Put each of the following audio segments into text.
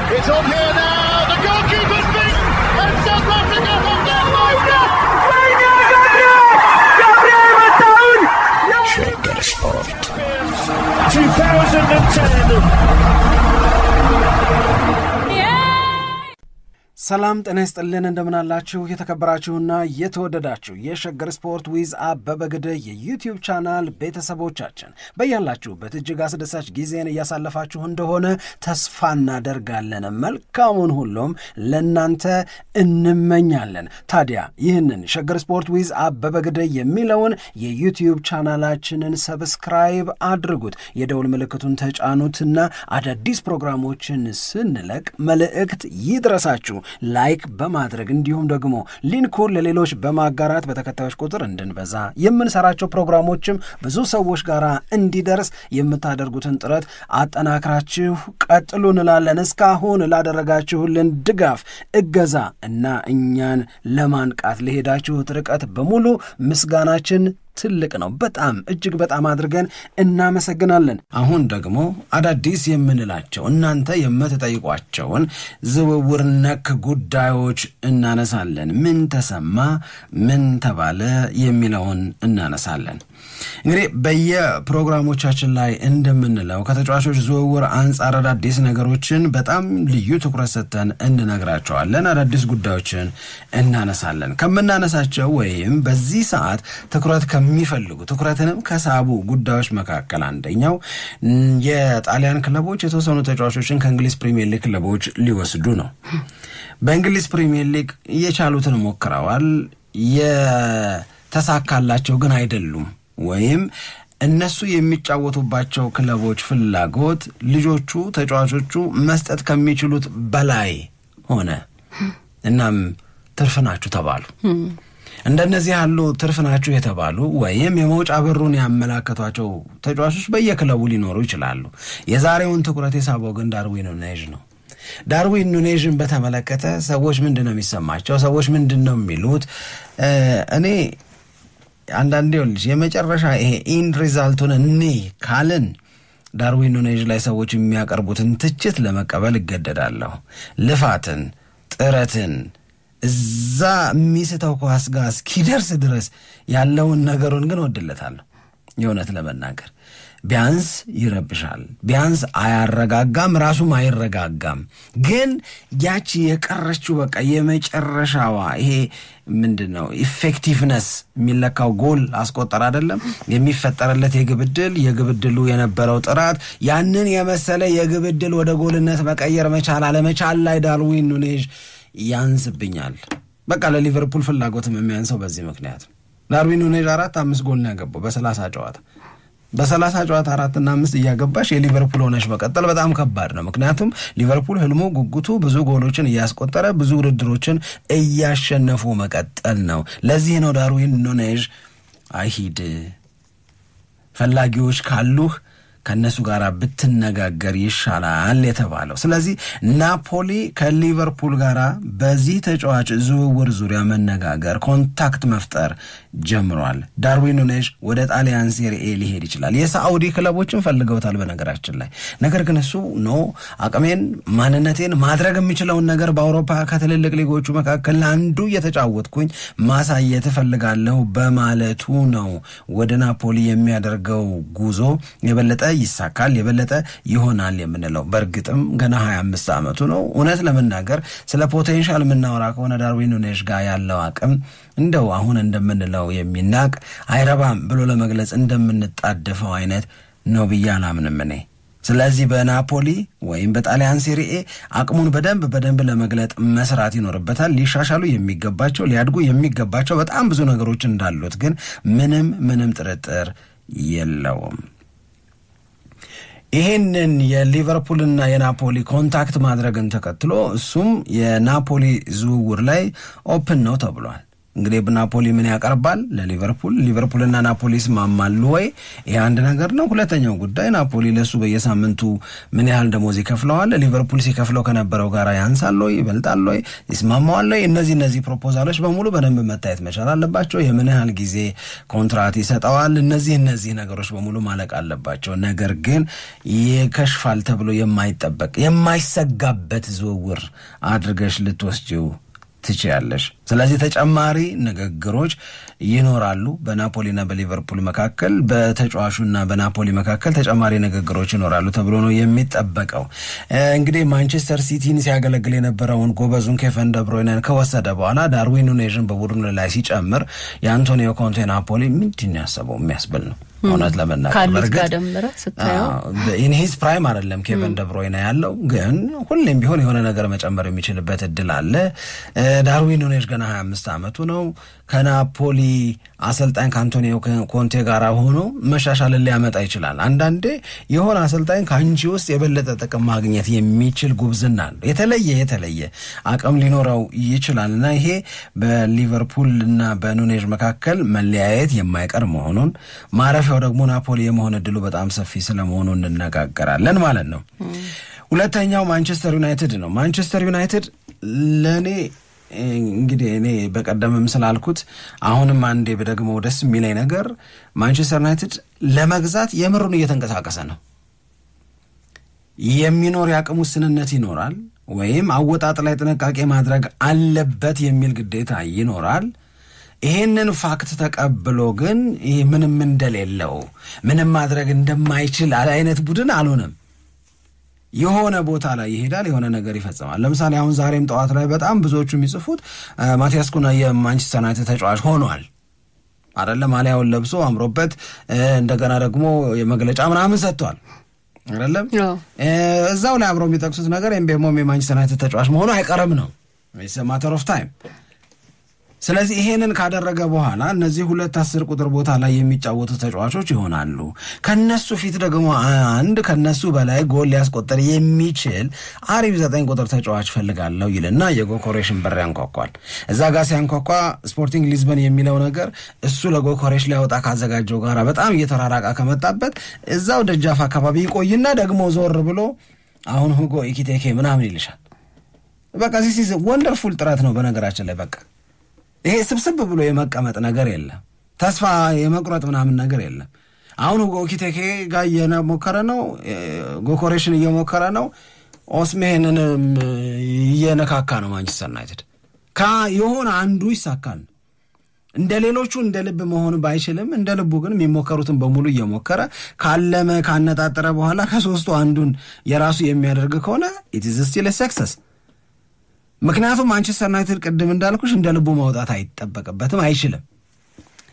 It's on here now. The goalkeeper's beat, and South Africa have done Gabriel Shagger Sport 2010. ሰላም ጤና ይስጥልን እንደምን አላችሁ የተከበራችሁና የተወደዳችሁ የሸገር ስፖርት ዊዝ አበበ ግደይ የዩቲዩብ ቻናል ቤተሰቦቻችን በያላችሁበት እጅግ አስደሳች ጊዜን እያሳለፋችሁ እንደሆነ ተስፋ እናደርጋለን። መልካሙን ሁሉም ለናንተ እንመኛለን። ታዲያ ይህንን ሸገር ስፖርት ዊዝ አበበ ግደይ የሚለውን የዩቲዩብ ቻናላችንን ሰብስክራይብ አድርጉት፣ የደውል ምልክቱን ተጫኑትና አዳዲስ ፕሮግራሞችን ስንለቅ መልእክት ይድረሳችሁ። ላይክ በማድረግ እንዲሁም ደግሞ ሊንኩን ለሌሎች በማጋራት በተከታዮች ቁጥር እንድንበዛ የምንሰራቸው ፕሮግራሞችም ብዙ ሰዎች ጋር እንዲደርስ የምታደርጉትን ጥረት አጠናክራችሁ ቀጥሉ እንላለን። እስካሁን ላደረጋችሁልን ድጋፍ፣ እገዛ እና እኛን ለማንቃት ለሄዳችሁት ርቀት በሙሉ ምስጋናችን ትልቅ ነው። በጣም እጅግ በጣም አድርገን እናመሰግናለን። አሁን ደግሞ አዳዲስ የምንላቸው እናንተ የምትጠይቋቸውን ዝውውር ነክ ጉዳዮች እናነሳለን። ምን ተሰማ፣ ምን ተባለ የሚለውን እናነሳለን። እንግዲህ በየፕሮግራሞቻችን ላይ እንደምንለው ከተጫዋቾች ዝውውር አንጻር አዳዲስ ነገሮችን በጣም ልዩ ትኩረት ሰጥተን እንነግራቸዋለን። አዳዲስ ጉዳዮችን እናነሳለን። ከምናነሳቸው ወይም በዚህ ሰዓት ትኩረት ከሚፈልጉ ትኩረትንም ከሳቡ ጉዳዮች መካከል አንደኛው የጣሊያን ክለቦች የተወሰኑ ተጫዋቾችን ከእንግሊዝ ፕሪሚየር ሊግ ክለቦች ሊወስዱ ነው። በእንግሊዝ ፕሪሚየር ሊግ እየቻሉትን ሞክረዋል። የተሳካላቸው ግን አይደሉም። ወይም እነሱ የሚጫወቱባቸው ክለቦች ፍላጎት ልጆቹ ተጫዋቾቹ መስጠት ከሚችሉት በላይ ሆነ። እናም ትርፍ ናችሁ ተባሉ። እንደነዚህ ያሉ ትርፍ ናችሁ የተባሉ ወይም የመውጫ በሩን ያመላከቷቸው ተጫዋቾች በየክለቡ ሊኖሩ ይችላሉ። የዛሬውን ትኩረት የሳበው ግን ዳርዊን ኑኔዝ ነው። ዳርዊን ኑኔዝን በተመለከተ ሰዎች ምንድነው የሚሰማቸው? ሰዎች ምንድነው የሚሉት? እኔ አንዳንዴ ልጅ የመጨረሻ ይሄ ኢንድ ሪዛልቱን እኔ ካልን ዳርዊን ኑኔዝ ላይ ሰዎች የሚያቀርቡትን ትችት ለመቀበል እገደዳለሁ። ልፋትን፣ ጥረትን እዛ የሚስተው ኳስ ጋር እስኪደርስ ድረስ ያለውን ነገሩን ግን ወድለታለሁ። የእውነት ለመናገር ቢያንስ ይረብሻል፣ ቢያንስ አያረጋጋም፣ ራሱም አይረጋጋም። ግን ያቺ የቀረችው በቃ የመጨረሻዋ ይሄ ምንድነው ኢፌክቲቭነስ የሚለካው ጎል አስቆጠር አይደለም የሚፈጠርለት የግብድሉ የነበረው ጥራት፣ ያንን የመሰለ የግብድል ወደ ጎልነት መቀየር መቻል አለመቻል ላይ ዳርዊን ኑኔዝ ያንስብኛል። በቃ ለሊቨርፑል ፍላጎትም የሚያንሰው በዚህ ምክንያት። ዳርዊን ኑኔዝ 4-5 ጎል ነው ያገባው በ30 ጨዋታ። በ30 ጨዋታ 4-5 እያገባሽ የሊቨርፑል ሆነሽ መቀጠል በጣም ከባድ ነው። ምክንያቱም ሊቨርፑል ህልሙ ጉጉቱ ብዙ ጎሎችን እያስቆጠረ ብዙ ውድድሮችን እያሸነፉ መቀጠል ነው። ለዚህ ነው ዳርዊን ኑኔዝ አይሂድ፣ ፈላጊዎች ካሉህ ከነሱ ጋር ብትነጋገር ይሻላል የተባለው። ስለዚህ ናፖሊ ከሊቨርፑል ጋር በዚህ ተጫዋች ዝውውር ዙሪያ መነጋገር፣ ኮንታክት መፍጠር ጀምሯል። ዳርዊን ኑኔዝ ወደ ጣሊያን ሴሪኤ ሊሄድ ይችላል። የሳዑዲ ክለቦችን ፈልገውታል በነገራችን ላይ። ነገር ግን እሱ ነው አቅሜን ማንነቴን ማድረግ የሚችለውን ነገር በአውሮፓ ከትልልቅ ሊጎቹ መካከል አንዱ እየተጫወትኩኝ ማሳየት እፈልጋለሁ በማለቱ ነው ወደ ናፖሊ የሚያደርገው ጉዞ የበለጠ ይሳካል የበለጠ ይሆናል የምንለው። በእርግጥም ገና 25 ዓመቱ ነው። እውነት ለመናገር ስለ ፖቴንሻል የምናወራ ከሆነ ዳርዊን ኑኔዝ ጋር ያለው አቅም እንደው አሁን እንደምንለው የሚናቅ አይረባም ብሎ ለመግለጽ እንደምንጣደፈው አይነት ነው ብዬ አላምንም እኔ። ስለዚህ በናፖሊ ወይም በጣሊያን ሴሪኤ አቅሙን በደንብ ለመግለጥ መስራት ይኖርበታል። ሊሻሻሉ የሚገባቸው ሊያድጉ የሚገባቸው በጣም ብዙ ነገሮች እንዳሉት ግን ምንም ጥርጥር የለውም። ይሄንን የሊቨርፑልና የናፖሊ ኮንታክት ማድረግን ተከትሎ እሱም የናፖሊ ዝውውር ላይ ኦፕን ነው ተብሏል። እንግዲህ ናፖሊ ምን ያቀርባል ሊቨርፑልና ናፖሊ ይስማማሉ ወይ? ይሄ አንድ ነገር ነው። ሁለተኛው ጉዳይ ናፖሊ ለሱ በየሳምንቱ ምን ያህል ደሞዝ ይከፍለዋል? ሊቨርፑል ሲከፍለው ከነበረው ጋር ያንሳል ወይ ይበልጣል ወይ ይስማማዋል ወይ? እነዚህ ፕሮፖዛሎች በሙሉ በደንብ መታየት መቻል አለባቸው። የምን ያህል ጊዜ ኮንትራት ይሰጠዋል? እነዚህ ነገሮች በሙሉ ማለቅ አለባቸው። ነገር ግን ይከሽፋል ተብሎ የማይሰጋበት ዝውውር አድርገሽ ልትወስጂው ትችያለሽ። ስለዚህ ተጨማሪ ንግግሮች ይኖራሉ በናፖሊና በሊቨርፑል መካከል፣ በተጫዋቹና በናፖሊ መካከል ተጨማሪ ንግግሮች ይኖራሉ ተብሎ ነው የሚጠበቀው። እንግዲህ ማንቸስተር ሲቲን ሲያገለግል የነበረውን ጎበዙን ኬቨን ደ ብሩይነን ከወሰደ በኋላ ዳርዊን ኑኔዝን በቡድኑ ላይ ሲጨምር የአንቶኒዮ ኮንቴ ናፖሊ ምንድን ያሰበው የሚያስብል ነው። እውነት ለመናገር በርግጥ ኢን ሂዝ ፕራይም አይደለም ኬቨን ደ ብሩይነ ያለው፣ ግን ሁሌም ቢሆን የሆነ ነገር መጨመር የሚችልበት እድል አለ። ዳርዊን ኑኔዝ ገና 25 ዓመቱ ነው። ከናፖሊ አሰልጣኝ ከአንቶኒዮ ኮንቴ ጋር ሆኖ መሻሻልን ሊያመጣ ይችላል። አንዳንዴ የሆነ አሰልጣኝ ከአንቺ ውስጥ የበለጠ ጥቅም ማግኘት የሚችል ጉብዝና ነው፣ የተለየ አቅም ሊኖረው ይችላልና ይሄ በሊቨርፑል እና በኑኔዝ መካከል መለያየት የማይቀር መሆኑን ማረፊያው ደግሞ ናፖሊ የመሆን እድሉ በጣም ሰፊ ስለመሆኑ እንነጋገራለን ማለት ነው። ሁለተኛው ማንቸስተር ዩናይትድ ነው። ማንቸስተር ዩናይትድ ለእኔ እንግዲህ እኔ በቀደምም ስላልኩት አሁንም አንዴ በደግሞ ደስ የሚለኝ ነገር ማንቸስተር ዩናይትድ ለመግዛት የምሩን እየተንቀሳቀሰ ነው። የሚኖር የአቅም ውስንነት ይኖራል፣ ወይም አወጣጥ ላይ ጥንቃቄ ማድረግ አለበት የሚል ግዴታ ይኖራል። ይሄንን ፋክት ተቀብሎ ግን ይሄ ምንም እንደሌለው ምንም ማድረግ እንደማይችል አይነት ቡድን አልሆነም። የሆነ ቦታ ላይ ይሄዳል፣ የሆነ ነገር ይፈጽማል። ለምሳሌ አሁን ዛሬም ጠዋት ላይ በጣም ብዙዎቹ የሚጽፉት ማቲያስ ኩና የማንቸስተር ዩናይትድ ተጫዋች ሆኗል አይደለም፣ ማሊያውን ለብሶ አምሮበት እንደገና ደግሞ የመግለጫ ምናምን ሰጥቷል አይደለም። እዛው ላይ አብረው የሚጠቅሱት ነገር ኤምቤሞም የማንቸስተር ዩናይትድ ተጫዋች መሆኑ አይቀርም ነው። ኢትስ አ ማተር ኦፍ ታይም። ስለዚህ ይሄንን ካደረገ በኋላ እነዚህ 2-10 ቁጥር ቦታ ላይ የሚጫወቱ ተጫዋቾች ይሆናሉ። ከነሱ ፊት ደግሞ አንድ ከነሱ በላይ ጎል ሊያስቆጥር የሚችል 9 ቁጥር ተጫዋች ፈልጋለሁ ይልና የጎኮሬሽን በር ያንኳኳል። እዛ ጋር ሲያንኳኳ ስፖርቲንግ ሊዝበን የሚለው ነገር እሱ ለጎኮሬሽ ሊያወጣ ካዘጋጀው ጋር በጣም እየተራራቀ ከመጣበት እዛው ደጃፍ አካባቢ ይቆይና ደግሞ ዞር ብሎ አሁን ሁጎ ኢኪቴኬ ምናምን ይልሻል። በቃ ዚስ ወንደርፉል ጥረት ነው በነገራችን ላይ። በቃ ይሄ ስብስብ ብሎ የመቀመጥ ነገር የለም፣ ተስፋ የመቁረጥ ምናምን ነገር የለም። አሁን ጎኪቴኬ ጋር እየሞከረ ነው፣ ጎኮሬሽን እየሞከረ ነው፣ ኦስሜንን እየነካካ ነው ማንቸስተር ዩናይትድ። የሆነ አንዱ ይሳካል። እንደ ሌሎቹ እንደ ልብ መሆን ባይችልም እንደ ልቡ ግን የሚሞከሩትን በሙሉ እየሞከረ ካለመ ካነጣጠረ በኋላ ከሶስቱ አንዱን የራሱ የሚያደርግ ከሆነ it is still a success። ምክንያቱም ማንቸስተር ዩናይትድ ቅድም እንዳልኩሽ እንደ ልቡ ማውጣት አይጠበቅበትም፣ አይችልም።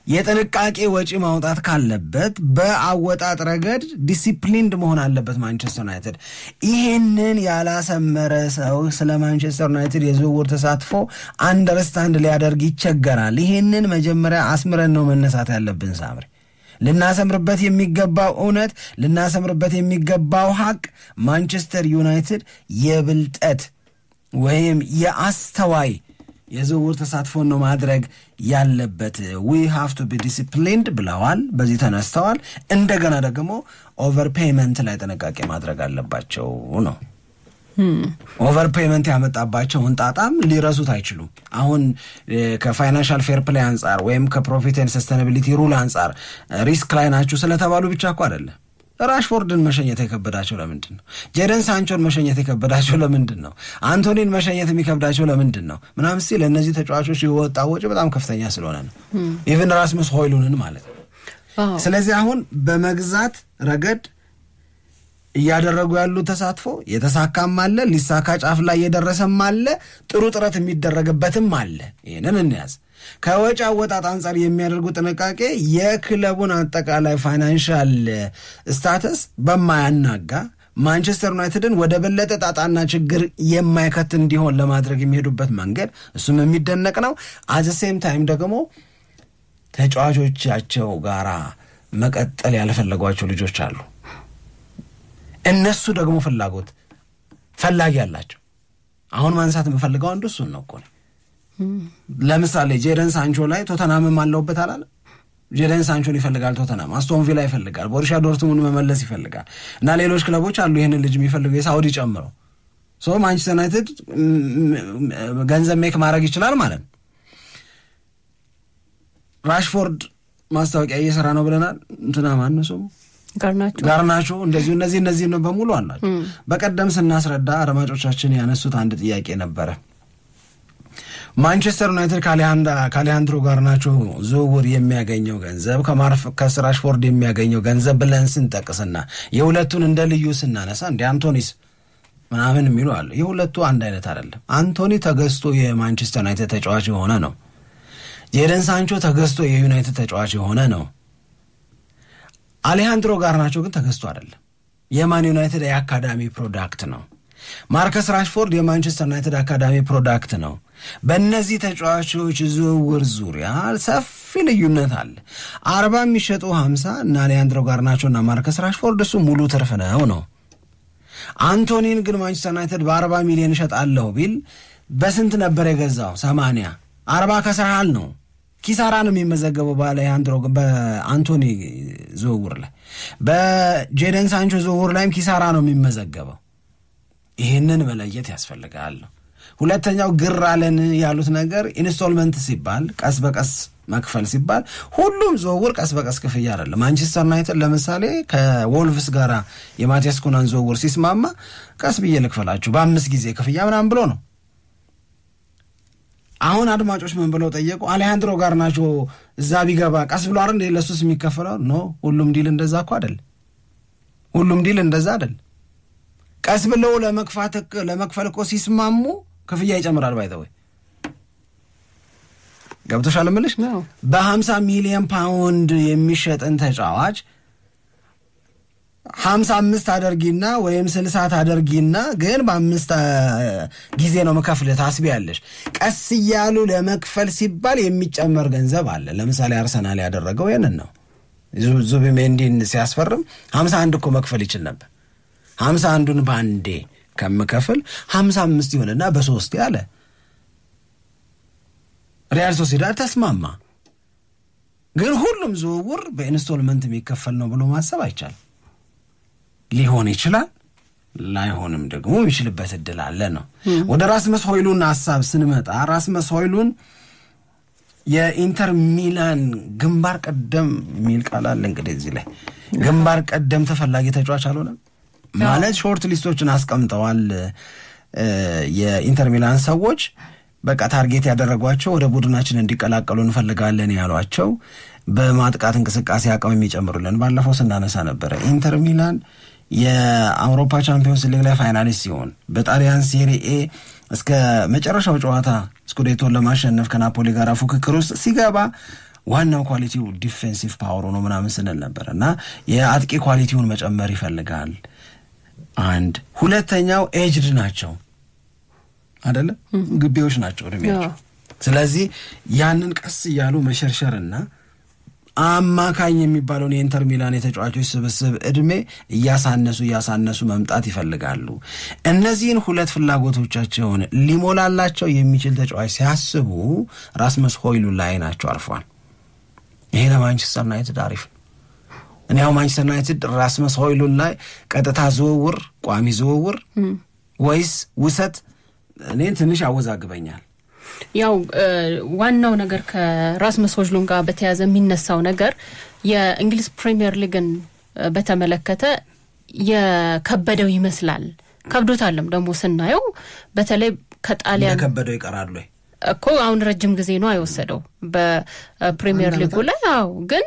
የጥንቃቄ ወጪ ማውጣት ካለበት በአወጣጥ ረገድ ዲሲፕሊንድ መሆን አለበት ማንቸስተር ዩናይትድ። ይሄንን ያላሰመረ ሰው ስለ ማንቸስተር ዩናይትድ የዝውውር ተሳትፎ አንደርስታንድ ሊያደርግ ይቸገራል። ይሄንን መጀመሪያ አስምረን ነው መነሳት ያለብን ሳምሪ። ልናሰምርበት የሚገባው እውነት፣ ልናሰምርበት የሚገባው ሀቅ ማንቸስተር ዩናይትድ የብልጠት ወይም የአስተዋይ የዝውውር ተሳትፎን ነው ማድረግ ያለበት። we have to be disciplined ብለዋል፣ በዚህ ተነስተዋል። እንደገና ደግሞ ኦቨር ፔይመንት ላይ ጥንቃቄ ማድረግ አለባቸው ነው። ኦቨር ፔይመንት ያመጣባቸውን ጣጣም ሊረሱት አይችሉም። አሁን ከፋይናንሻል ፌር ፕሌይ አንጻር ወይም ከፕሮፊት ኤንድ ሰስቴናቢሊቲ ሩል አንጻር ሪስክ ላይ ናችሁ ስለተባሉ ብቻ እኮ አይደለም። ራሽፎርድን መሸኘት የከበዳቸው ለምንድን ነው? ጄደን ሳንቾን መሸኘት የከበዳቸው ለምንድን ነው? አንቶኒን መሸኘት የሚከብዳቸው ለምንድን ነው? ምናምን ሲል እነዚህ ተጫዋቾች የወጣ ወጪ በጣም ከፍተኛ ስለሆነ ነው። ኢቭን ራስመስ ሆይሉንን ማለት ነው። ስለዚህ አሁን በመግዛት ረገድ እያደረጉ ያሉ ተሳትፎ የተሳካም አለ፣ ሊሳካ ጫፍ ላይ የደረሰም አለ፣ ጥሩ ጥረት የሚደረግበትም አለ። ይሄንን እንያዝ። ከወጪ አወጣጥ አንጻር የሚያደርጉ ጥንቃቄ የክለቡን አጠቃላይ ፋይናንሻል ስታተስ በማያናጋ ማንቸስተር ዩናይትድን ወደ በለጠ ጣጣና ችግር የማይከት እንዲሆን ለማድረግ የሚሄዱበት መንገድ እሱም የሚደነቅ ነው። አት ዘ ሴም ታይም ደግሞ ተጫዋቾቻቸው ጋራ መቀጠል ያልፈለጓቸው ልጆች አሉ። እነሱ ደግሞ ፈላጊ ያላቸው። አሁን ማንሳት የምፈልገው አንዱ እሱን ነው እኮ ለምሳሌ ጄደን ሳንቾ ላይ ቶተናምም አለውበት አላለ። ጄደን ሳንቾን ይፈልጋል ቶተናም፣ አስቶን ቪላ ይፈልጋል፣ ቦሩሲያ ዶርትሙንድ መመለስ ይፈልጋል እና ሌሎች ክለቦች አሉ ይሄንን ልጅ የሚፈልጉ የሳውዲ ጨምሮ። ሶ ማንቸስተር ዩናይትድ ገንዘብ ሜክ ማድረግ ይችላል ማለት ነው። ራሽፎርድ ማስታወቂያ እየሰራ ነው ብለናል። እንትና ማን ነው ስሙ? ጋርናቾ እንደዚሁ እነዚህ ነው በሙሉ አላቸው። በቀደም ስናስረዳ አድማጮቻችን ያነሱት አንድ ጥያቄ ነበረ። ማንቸስተር ዩናይትድ ከአሌሃንድሮ ጋርናቾ ዝውውር የሚያገኘው ገንዘብ ከራሽፎርድ የሚያገኘው ገንዘብ ብለን ስንጠቅስና የሁለቱን እንደ ልዩ ስናነሳ እንደ አንቶኒስ ምናምን የሚሉ አሉ። የሁለቱ አንድ አይነት አይደለም። አንቶኒ ተገዝቶ የማንቸስተር ዩናይትድ ተጫዋች የሆነ ነው። ጄደን ሳንቾ ተገዝቶ የዩናይትድ ተጫዋች የሆነ ነው። አሌሃንድሮ ጋርናቾ ግን ተገዝቶ አይደለም፣ የማን ዩናይትድ የአካዳሚ ፕሮዳክት ነው። ማርከስ ራሽፎርድ የማንቸስተር ዩናይትድ አካዳሚ ፕሮዳክት ነው። በእነዚህ ተጫዋቾች ዝውውር ዙሪያ ሰፊ ልዩነት አለ። 40 የሚሸጡ 50 እና አሌሃንድሮ ጋርናቾ እና ማርከስ ራሽፎርድ እሱ ሙሉ ትርፍ ነው። አንቶኒን ግን ማንቸስተር ዩናይትድ በ40 ሚሊዮን እሸጣለሁ ቢል በስንት ነበር የገዛው? 80 40 ከሰሃል ነው። ኪሳራ ነው የሚመዘገበው በአንቶኒ ዝውውር ላይ። በጄደን ሳንቾ ዝውውር ላይም ኪሳራ ነው የሚመዘገበው። ይህንን መለየት ያስፈልጋል። ሁለተኛው ግር አለን ያሉት ነገር ኢንስቶልመንት ሲባል ቀስ በቀስ መክፈል ሲባል ሁሉም ዝውውር ቀስ በቀስ ክፍያ አይደለም። ማንቸስተር ዩናይትድ ለምሳሌ ከወልቭስ ጋር የማቲያስ ኩናን ዝውውር ሲስማማ ቀስ ብዬ ልክፈላችሁ በ5 ጊዜ ክፍያ ምናምን ብሎ ነው። አሁን አድማጮች ምን ብለው ጠየቁ? አሌሃንድሮ ጋርናቾ እዛ ቢገባ ቀስ ብሎ አይደል ለሱስ የሚከፈለው? ኖ ሁሉም ዲል እንደዛ አይደል። ቀስ ብለው ለመክፈል እኮ ሲስማሙ ክፍያ ይጨምራል። ባይተው ገብቶሻል እምልሽ በ50 ሚሊዮን ፓውንድ የሚሸጥን ተጫዋች 55 አደርጊና ወይም 60 አደርጊና ግን በ5 ጊዜ ነው መከፍለ ታስቢያለሽ። ቀስ እያሉ ለመክፈል ሲባል የሚጨመር ገንዘብ አለ። ለምሳሌ አርሰናል ያደረገው ያንን ነው። ዙቢሜንዲን ሲያስፈርም 51 እኮ መክፈል ይችል ነበር። 51ን ባንዴ ከመከፈል 55 ይሆንና በ3 ያለ ሪያል ሶሲዳድ ተስማማ። ግን ሁሉም ዝውውር በኢንስቶልመንት የሚከፈል ነው ብሎ ማሰብ አይቻልም። ሊሆን ይችላል፣ ላይሆንም ደግሞ የሚችልበት እድል አለ ነው። ወደ ራስመስ ሆይሉን ሐሳብ ስንመጣ ራስመስ ሆይሉን የኢንተር ሚላን ግንባር ቀደም የሚል ቃል አለ። እንግዲህ እዚህ ላይ ግንባር ቀደም ተፈላጊ ተጫዋች አልሆነም ማለት ሾርት ሊስቶችን አስቀምጠዋል። የኢንተር ሚላን ሰዎች በቃ ታርጌት ያደረጓቸው ወደ ቡድናችን እንዲቀላቀሉ እንፈልጋለን ያሏቸው በማጥቃት እንቅስቃሴ አቅም የሚጨምሩልን ባለፈው ስናነሳ ነበረ። ኢንተር ሚላን የአውሮፓ ቻምፒዮንስ ሊግ ላይ ፋይናሊስት ሲሆን በጣሊያን ሴሪኤ እስከ መጨረሻው ጨዋታ ስኩዴቶን ለማሸነፍ ከናፖሊ ጋር ፉክክር ውስጥ ሲገባ ዋናው ኳሊቲው ዲፌንሲቭ ፓወር ነው ምናምን ስንል ነበር እና የአጥቂ ኳሊቲውን መጨመር ይፈልጋል። አንድ ሁለተኛው ኤጅድ ናቸው አይደለ? ግቢዎች ናቸው እድሜያቸው። ስለዚህ ያንን ቀስ እያሉ መሸርሸርና አማካኝ የሚባለውን የኢንተር ሚላን የተጫዋቾች ስብስብ እድሜ እያሳነሱ መምጣት ይፈልጋሉ። እነዚህን ሁለት ፍላጎቶቻቸውን ሊሞላላቸው የሚችል ተጫዋች ሲያስቡ ራስመስ ሆይሉንድ ላይ ናቸው አርፏል። ይሄ ለማንቸስተር ዩናይትድ አሪፍ ነው። እኔው ማንቸስተር ዩናይትድ ራስመስ ሆይሉንድ ላይ ቀጥታ ዝውውር፣ ቋሚ ዝውውር ወይስ ውሰት እኔ ትንሽ አወዛግበኛል። ያው ዋናው ነገር ከራስመስ ሆይሉንድ ጋር በተያያዘ የሚነሳው ነገር የእንግሊዝ ፕሪሚየር ሊግን በተመለከተ የከበደው ይመስላል። ከብዶታልም ደግሞ ስናየው በተለይ ከጣሊያን ከበደው ይቀራሉ እኮ አሁን ረጅም ጊዜ ነው አይወሰደው በፕሪሚየር ሊጉ ላይ። አዎ ግን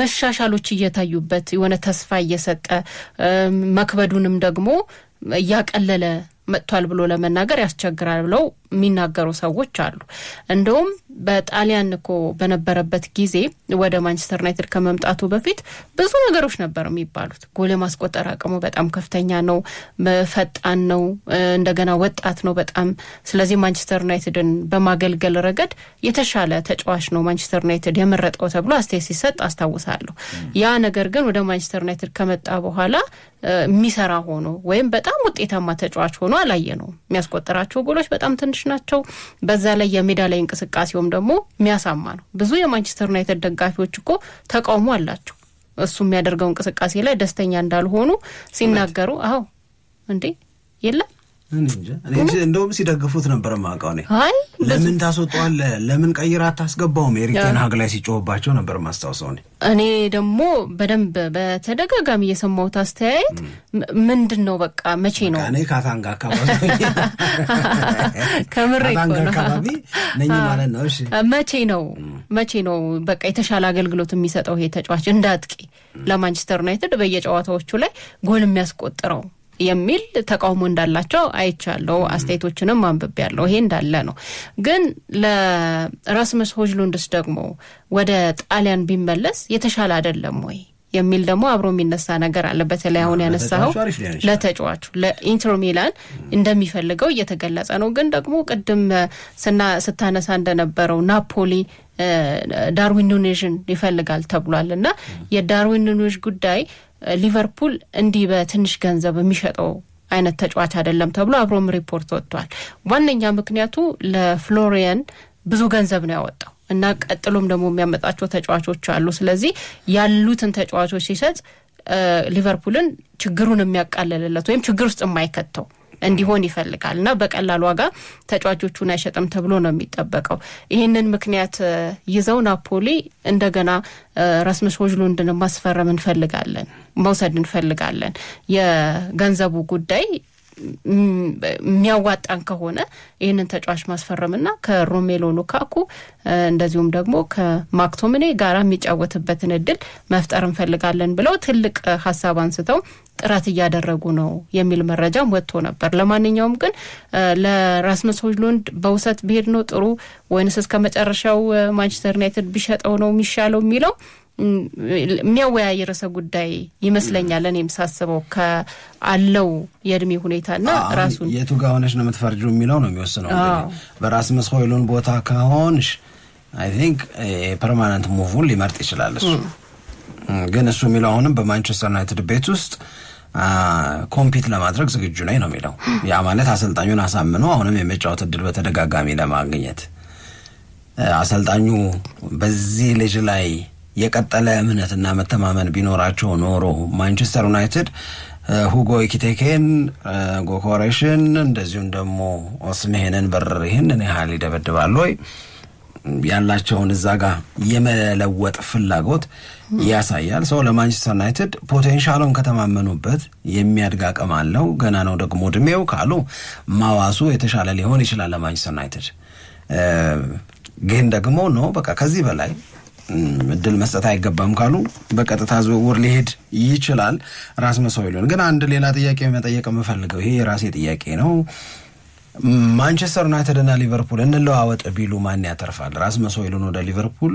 መሻሻሎች እየታዩበት የሆነ ተስፋ እየሰጠ መክበዱንም ደግሞ ያቀለለ መጥቷል ብሎ ለመናገር ያስቸግራል ብለው የሚናገሩ ሰዎች አሉ። እንደውም በጣሊያን እኮ በነበረበት ጊዜ ወደ ማንቸስተር ዩናይትድ ከመምጣቱ በፊት ብዙ ነገሮች ነበር የሚባሉት። ጎል ማስቆጠር አቅሙ በጣም ከፍተኛ ነው፣ ፈጣን ነው፣ እንደገና ወጣት ነው በጣም። ስለዚህ ማንቸስተር ዩናይትድን በማገልገል ረገድ የተሻለ ተጫዋች ነው ማንቸስተር ዩናይትድ የመረጠው ተብሎ አስተያየት ሲሰጥ አስታውሳለሁ። ያ ነገር ግን ወደ ማንቸስተር ዩናይትድ ከመጣ በኋላ የሚሰራ ሆኖ ወይም በጣም ውጤታማ ተጫዋች ሆኖ አላየነውም። የሚያስቆጥራቸው ጎሎች በጣም ትንሽ ናቸው። በዛ ላይ የሜዳ ላይ እንቅስቃሴውም ደግሞ የሚያሳማ ነው። ብዙ የማንቸስተር ዩናይትድ ደጋፊዎች እኮ ተቃውሞ አላቸው። እሱ የሚያደርገው እንቅስቃሴ ላይ ደስተኛ እንዳልሆኑ ሲናገሩ አዎ እንዴ የለም እንጂ እንደውም ሲደግፉት ነበር ማቀው ነው። ለምን ታስወጣዋል ለምን ቀይራ አታስገባውም ኤሪክ ቴን ሃግ ላይ ሲጮህባቸው ነበር ማስታወሰው ነው። እኔ ደግሞ በደንብ በተደጋጋሚ የሰማሁት አስተያየት ምንድነው በቃ መቼ ነው እኔ ካታንጋ አካባቢ ከምሬኮ አካባቢ ነኝ ማለት ነው። እሺ መቼ ነው በቃ የተሻለ አገልግሎት የሚሰጠው ይሄ ተጫዋች እንዳጥቂ ለማንቸስተር ዩናይትድ በየጨዋታዎቹ ላይ ጎል የሚያስቆጥረው የሚል ተቃውሞ እንዳላቸው አይቻለው። አስተያየቶችንም አንብቤያለሁ። ይሄ እንዳለ ነው። ግን ለራስመስ ሆይሉንድስ ደግሞ ወደ ጣሊያን ቢመለስ የተሻለ አይደለም ወይ የሚል ደግሞ አብሮ የሚነሳ ነገር አለ። በተለይ አሁን ያነሳው ለተጫዋቹ ለኢንተር ሚላን እንደሚፈልገው እየተገለጸ ነው። ግን ደግሞ ቅድም ስታነሳ እንደነበረው ናፖሊ ዳርዊን ኑኔዥን ይፈልጋል ተብሏልና የዳርዊን ኑኔዥ ጉዳይ ሊቨርፑል እንዲህ በትንሽ ገንዘብ የሚሸጠው አይነት ተጫዋች አይደለም ተብሎ አብሮም ሪፖርት ወጥቷል። ዋነኛ ምክንያቱ ለፍሎሪያን ብዙ ገንዘብ ነው ያወጣው እና ቀጥሎም ደግሞ የሚያመጣቸው ተጫዋቾች አሉ። ስለዚህ ያሉትን ተጫዋቾች ሲሰጥ ሊቨርፑልን ችግሩን የሚያቃልልለት ወይም ችግር ውስጥ የማይከተው እንዲሆን ይፈልጋልና በቀላል ዋጋ ተጫዋቾቹን አይሸጥም ተብሎ ነው የሚጠበቀው። ይሄንን ምክንያት ይዘው ናፖሊ እንደገና ራስመስ ሆይሉንድን ማስፈረም እንፈልጋለን መውሰድ እንፈልጋለን የገንዘቡ ጉዳይ የሚያዋጣን ከሆነ ይሄንን ተጫዋች ማስፈረምና ከሮሜሎ ሉካኩ እንደዚሁም ደግሞ ከማክቶሚኔ ጋር የሚጫወትበትን እድል መፍጠር እንፈልጋለን ብለው ትልቅ ሐሳብ አንስተው ጥራት እያደረጉ ነው የሚል መረጃም ወጥቶ ነበር። ለማንኛውም ግን ለራስመስ ሆይሉንድ በውሰት ቢሄድ ነው ጥሩ ወይንስ እስከመጨረሻው ማንቸስተር ዩናይትድ ቢሸጠው ነው የሚሻለው የሚለው የሚያወያይ ርዕሰ ጉዳይ ይመስለኛል። እኔም ሳስበው ከአለው የእድሜ ሁኔታና ራሱን የቱ ጋር ሆነሽ ነው የምትፈርጂው የሚለው ነው የሚወስነው። በራስመስ ሆይሉንድ ቦታ ከሆንሽ አይ ቲንክ ፐርማነንት ሙቭን ሊመርጥ ይችላል እሱ። ግን እሱ የሚለው አሁንም በማንቸስተር ዩናይትድ ቤት ውስጥ ኮምፒት ለማድረግ ዝግጁ ነኝ ነው የሚለው። ያ ማለት አሰልጣኙን አሳምነው አሁንም የመጫወት እድል በተደጋጋሚ ለማግኘት አሰልጣኙ በዚህ ልጅ ላይ የቀጠለ እምነትና መተማመን ቢኖራቸው ኖሮ ማንቸስተር ዩናይትድ ሁጎ ኢኪቴኬን ጎኮሬሽን እንደዚሁም ደግሞ ኦስሜሄንን በርሪህን እኔ ሀሊ ደበደባል ወይ ያላቸውን እዛ ጋር የመለወጥ ፍላጎት ያሳያል። ሰው ለማንቸስተር ዩናይትድ ፖቴንሻሉን ከተማመኑበት የሚያድግ አቅም አለው። ገና ነው ደግሞ እድሜው ካሉ ማዋሱ የተሻለ ሊሆን ይችላል ለማንቸስተር ዩናይትድ። ግን ደግሞ ነው በቃ ከዚህ በላይ እድል መስጠት አይገባም ካሉ በቀጥታ ዝውውር ሊሄድ ይችላል ራስመስ ሆይሉንድ። ግን አንድ ሌላ ጥያቄ መጠየቅ የምፈልገው ይሄ የራሴ ጥያቄ ነው። ማንቸስተር ዩናይትድ እና ሊቨርፑል እንለዋወጥ ቢሉ ማን ያተርፋል? ራስመስ ሆይሉንድ ወደ ሊቨርፑል፣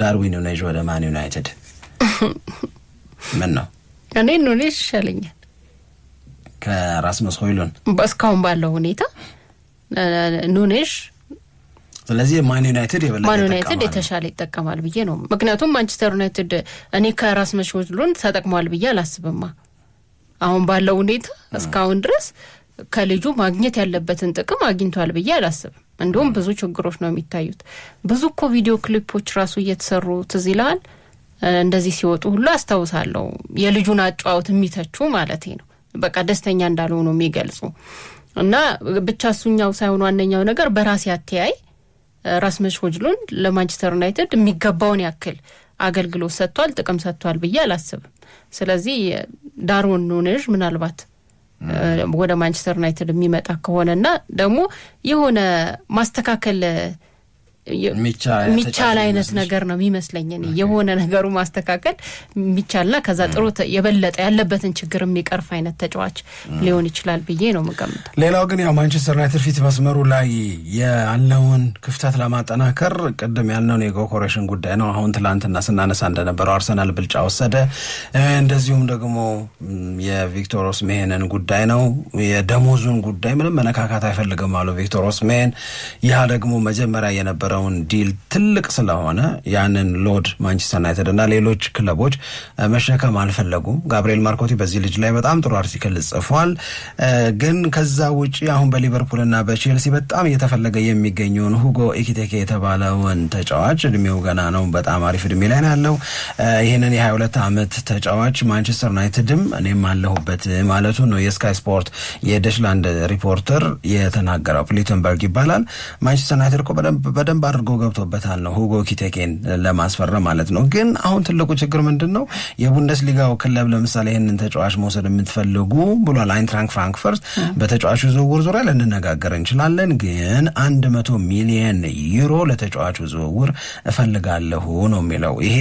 ዳርዊን ኑኔዥ ወደ ማን ዩናይትድ? ምን ነው እኔ ኑኔዥ ይሻለኛል ከራስመስ ሆይሉንድ እስካሁን ባለው ሁኔታ ኑኔዥ። ስለዚህ ማን ዩናይትድ የተሻለ ይጠቀማል ብዬ ነው። ምክንያቱም ማንቸስተር ዩናይትድ እኔ ከራስመስ ሆይሉንድ ተጠቅሟል ብዬ አላስብም። አሁን ባለው ሁኔታ እስካሁን ድረስ ከልጁ ማግኘት ያለበትን ጥቅም አግኝቷል ብዬ አላስብም። እንደውም ብዙ ችግሮች ነው የሚታዩት። ብዙ እኮ ቪዲዮ ክሊፖች ራሱ እየተሰሩ ትዝ ይላል እንደዚህ ሲወጡ ሁሉ አስታውሳለሁ። የልጁን አጫዋወት የሚተቹ ማለት ነው በቃ ደስተኛ እንዳልሆኑ የሚገልጹ እና ብቻ እሱኛው ሳይሆን ዋነኛው ነገር በራስ ያተያይ ራስመስ ሆይሉንድ ለማንቸስተር ዩናይትድ የሚገባውን ያክል አገልግሎት ሰጥቷል ጥቅም ሰጥቷል ብዬ አላስብም። ስለዚህ ዳርዊን ኑኔዥ ምናልባት ወደ ማንቸስተር ዩናይትድ የሚመጣ ከሆነና ደግሞ የሆነ ማስተካከል ሚቻል አይነት ነገር ነው የሚመስለኝ። እኔ የሆነ ነገሩ ማስተካከል ሚቻልና ከዛ ጥሩ የበለጠ ያለበትን ችግር የሚቀርፍ አይነት ተጫዋች ሊሆን ይችላል ብዬ ነው መገመት። ሌላው ግን ያው ማንቸስተር ዩናይትድ ፊት መስመሩ ላይ ያለውን ክፍተት ለማጠናከር ቀደም ያልነው የጎኮሬሽን ጉዳይ ነው። አሁን ትላንትና ስናነሳ እንደነበረው አርሰናል ብልጫ ወሰደ። እንደዚሁም ደግሞ የቪክቶር ኦስሜሄንን ጉዳይ ነው። የደሞዙን ጉዳይ ምንም መነካካት አይፈልግም አሉ ቪክቶር ኦስሜሄን። ያ ደግሞ መጀመሪያ የነበረ የነበረውን ዲል ትልቅ ስለሆነ ያንን ሎድ ማንቸስተር ዩናይትድ እና ሌሎች ክለቦች መሸከም አልፈለጉም። ጋብሪኤል ማርኮቲ በዚህ ልጅ ላይ በጣም ጥሩ አርቲክል ጽፏል። ግን ከዛ ውጪ አሁን በሊቨርፑልና በቼልሲ በጣም እየተፈለገ የሚገኘውን ሁጎ ኢኪቴኬ የተባለውን ተጫዋች እድሜው ገና ነው፣ በጣም አሪፍ እድሜ ላይ ነው ያለው። ይህንን የ22 ዓመት ተጫዋች ማንቸስተር ዩናይትድም እኔም አለሁበት ማለቱ ነው የስካይ ስፖርት የደሽላንድ ሪፖርተር የተናገረው። ፕሊተንበርግ ይባላል። ማንቸስተር ዩናይትድ እኮ በደንብ አድርጎ ገብቶበታል ነው ሁጎ ኢኪቴኬን ለማስፈረም ማለት ነው። ግን አሁን ትልቁ ችግር ምንድነው? የቡንደስሊጋው ክለብ ለምሳሌ ይህንን ተጫዋች መውሰድ የምትፈልጉ ብሏል አይንትራንክ ፍራንክፈርት። በተጫዋቹ ዝውውር ዙሪያ ልንነጋገር እንችላለን፣ ግን 100 ሚሊዮን ዩሮ ለተጫዋቹ ዝውውር እፈልጋለሁ ነው የሚለው። ይሄ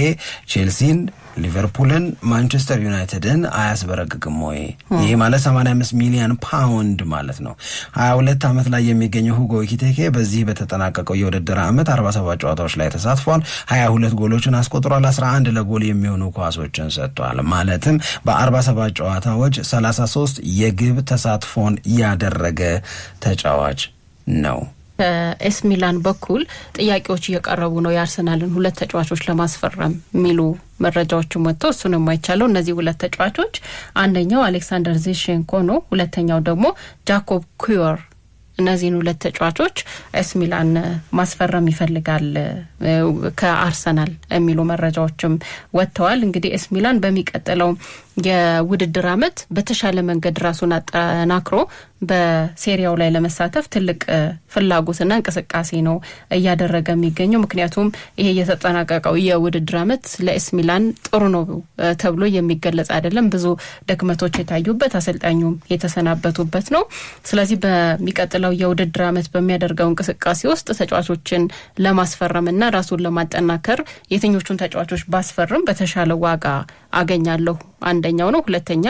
ቼልሲን፣ ሊቨርፑልን፣ ማንቸስተር ዩናይትድን አያስበረግግም ወይ? ይሄ ማለት 85 ሚሊዮን ፓውንድ ማለት ነው። 22 ዓመት ላይ የሚገኘው ሁጎ ኢኪቴኬ በዚህ በተጠናቀቀው የውድድር ዓመት 47 ጨዋታዎች ላይ ተሳትፏል። 22 ጎሎችን አስቆጥሯል። 11 ለጎል የሚሆኑ ኳሶችን ሰጥቷል። ማለትም በ47 ጨዋታዎች 33 የግብ ተሳትፎን ያደረገ ተጫዋች ነው። ኤስ ሚላን በኩል ጥያቄዎች እየቀረቡ ነው የአርሰናልን 2 ተጫዋቾች ለማስፈረም የሚሉ መረጃዎችም ወጥተው እሱን የማይቻለው እነዚህ 2 ተጫዋቾች አንደኛው አሌክሳንደር ዚንቼንኮ ነው፣ ሁለተኛው ደግሞ ጃኮብ ኩዮር። እነዚህን 2 ተጫዋቾች ኤስ ሚላን ማስፈረም ይፈልጋል ከአርሰናል የሚሉ መረጃዎችም ወጥተዋል። እንግዲህ ኤስ ሚላን በሚቀጥለው የውድድር ዓመት በተሻለ መንገድ ራሱን አጠናክሮ በሴሪያው ላይ ለመሳተፍ ትልቅ ፍላጎትና እንቅስቃሴ ነው እያደረገ የሚገኘው። ምክንያቱም ይሄ የተጠናቀቀው የውድድር ዓመት ለኤስ ሚላን ጥሩ ነው ተብሎ የሚገለጽ አይደለም። ብዙ ድክመቶች የታዩበት፣ አሰልጣኙም የተሰናበቱበት ነው። ስለዚህ በሚቀጥለው የውድድር ዓመት በሚያደርገው እንቅስቃሴ ውስጥ ተጫዋቾችን ለማስፈረምና ራሱን ለማጠናከር የትኞቹን ተጫዋቾች ባስፈርም በተሻለ ዋጋ አገኛለሁ አንደኛው ነው። ሁለተኛ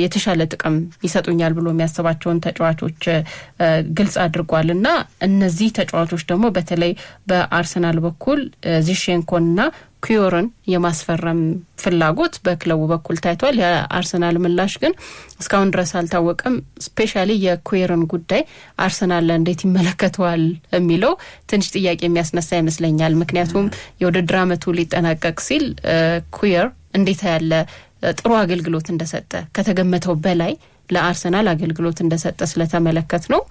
የተሻለ ጥቅም ይሰጡኛል ብሎ የሚያስባቸውን ተጫዋቾች ግልጽ አድርጓልና እነዚህ ተጫዋቾች ደግሞ በተለይ በአርሰናል በኩል ዚንቼንኮና ኩዮርን የማስፈረም ፍላጎት በክለቡ በኩል ታይቷል። የአርሰናል ምላሽ ግን እስካሁን ድረስ አልታወቀም። ስፔሻሊ የኩዮርን ጉዳይ አርሰናል እንዴት ይመለከተዋል የሚለው ትንሽ ጥያቄ የሚያስነሳ ይመስለኛል። ምክንያቱም የውድድር ዓመቱ ሊጠናቀቅ ሲል ኩዮር እንዴት ያለ ጥሩ አገልግሎት እንደሰጠ ከተገመተው በላይ ለአርሰናል አገልግሎት እንደሰጠ ስለተመለከት ነው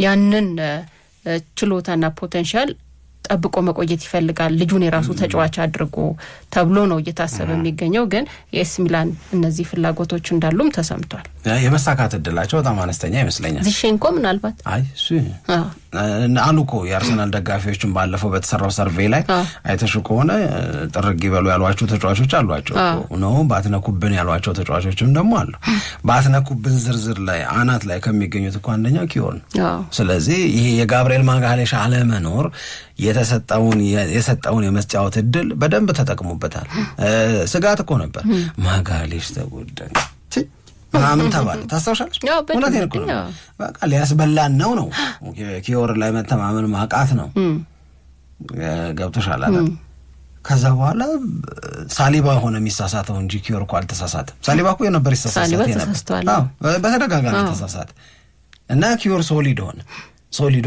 ያንን ችሎታና ፖቴንሻል ጠብቆ መቆየት ይፈልጋል ልጁን የራሱ ተጫዋች አድርጎ ተብሎ ነው እየታሰበ የሚገኘው። ግን የኤስ ሚላን እነዚህ ፍላጎቶች እንዳሉም ተሰምቷል። የመሳካት እድላቸው በጣም አነስተኛ ይመስለኛል። ዚንቼንኮ ምናልባት እሱ አሉኮ የአርሰናል ደጋፊዎችን ባለፈው በተሰራው ሰርቬይ ላይ አይተሹ ከሆነ ጥርግ ይበሉ ያሏቸው ተጫዋቾች አሏቸው ነው። ባትነኩብን ያሏቸው ተጫዋቾችም ደግሞ አሉ። ባትነኩብን ዝርዝር ላይ አናት ላይ ከሚገኙት እኮ አንደኛው ኩዮር ነው። ስለዚህ ይሄ የጋብሪኤል ማጋሌሽ አለመኖር የሰጠውን የመስጫወት እድል በደንብ ተጠቅሙበታል። ስጋት እኮ ነበር ማጋሌሽ ተጎዳ ምናምን ተባለ። ታስታውሻለሽ? እውነቴን እኮ ነው። በቃ ሊያስበላን ነው ኩዮር ላይ መተማመን ማቃት ነው። ገብቶሻል አይደል? ከዛ በኋላ ሳሊባ ሆነ የሚሳሳተው እንጂ ኩዮር እኮ አልተሳሳተም። ሳሊባ እኮ የነበር ይሳሳት ነበር። በተደጋጋሚ ተሳሳተ እና ኩዮር ሶሊድ